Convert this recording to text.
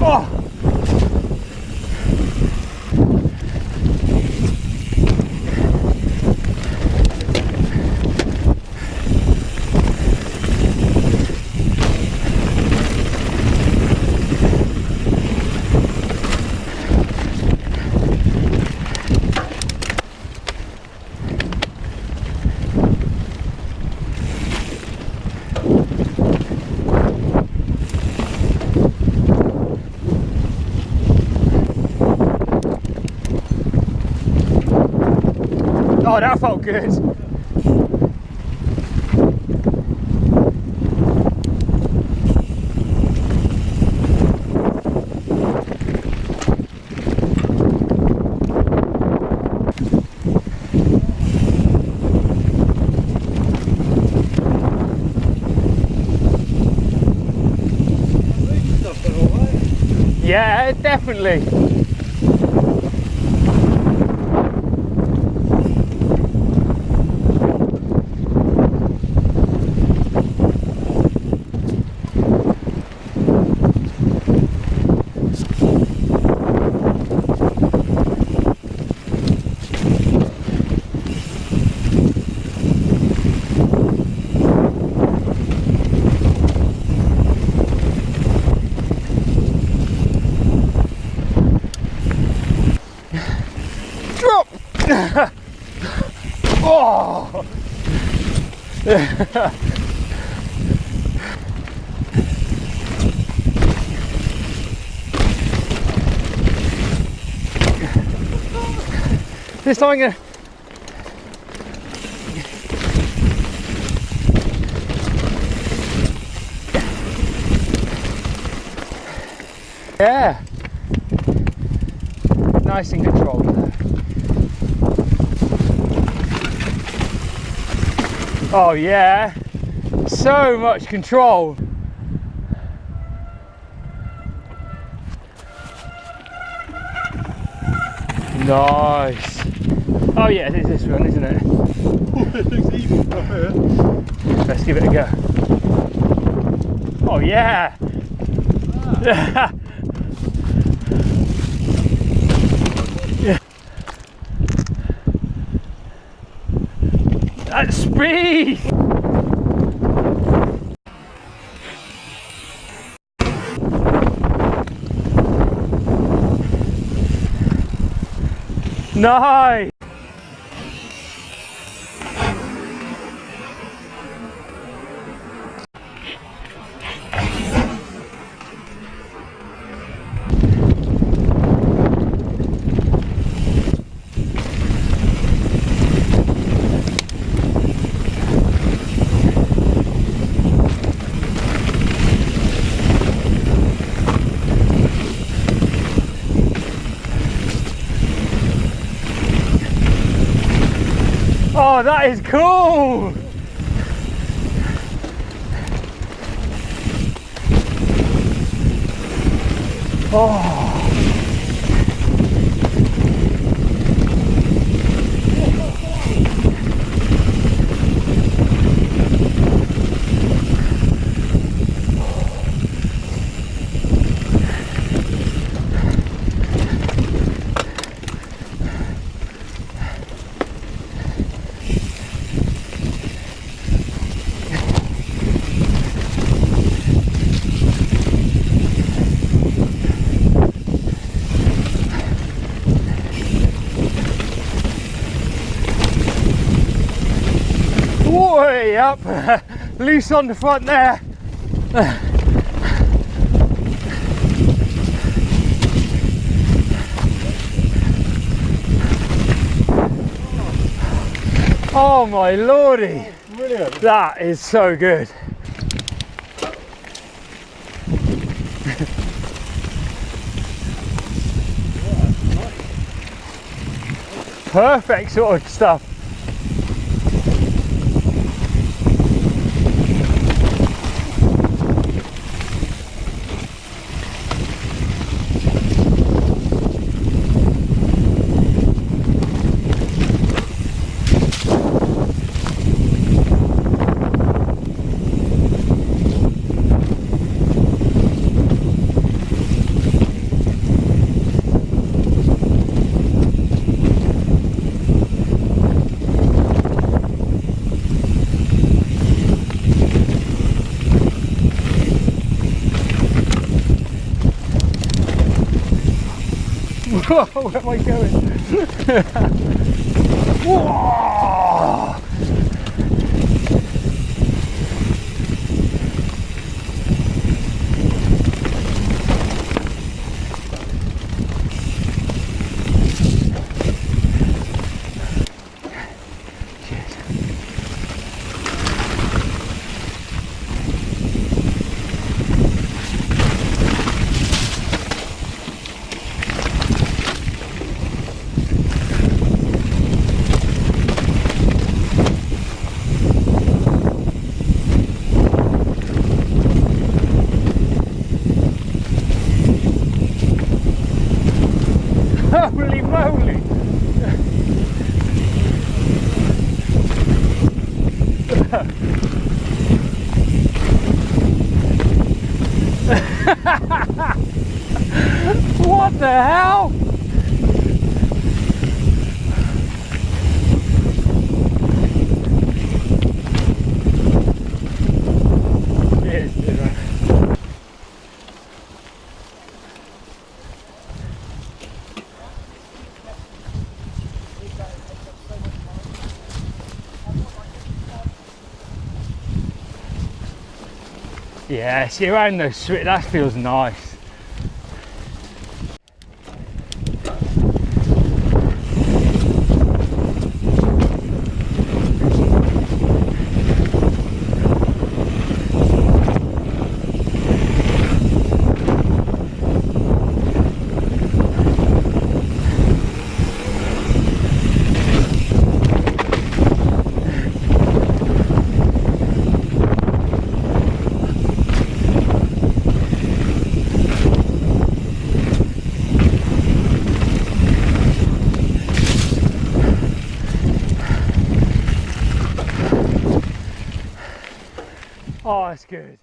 Oh. Oh, that felt good. Yeah, definitely. Drop! Oh! This time I'm gonna... Yeah! Nice and controlled there. Oh yeah! So much control! Nice! Oh yeah, it is this one, isn't it? It looks easy from here. Let's give it a go. Oh yeah! Ah. At speed! Nice! Oh, that is cool! Oh. Way up, loose on the front there. Oh my lordy, Oh, brilliant. That is so good. Perfect sort of stuff. Where am I going? Whoa! Holy moly! What the hell? Yes, dude. Yeah, see around the switch, that feels nice. Oh, it's good.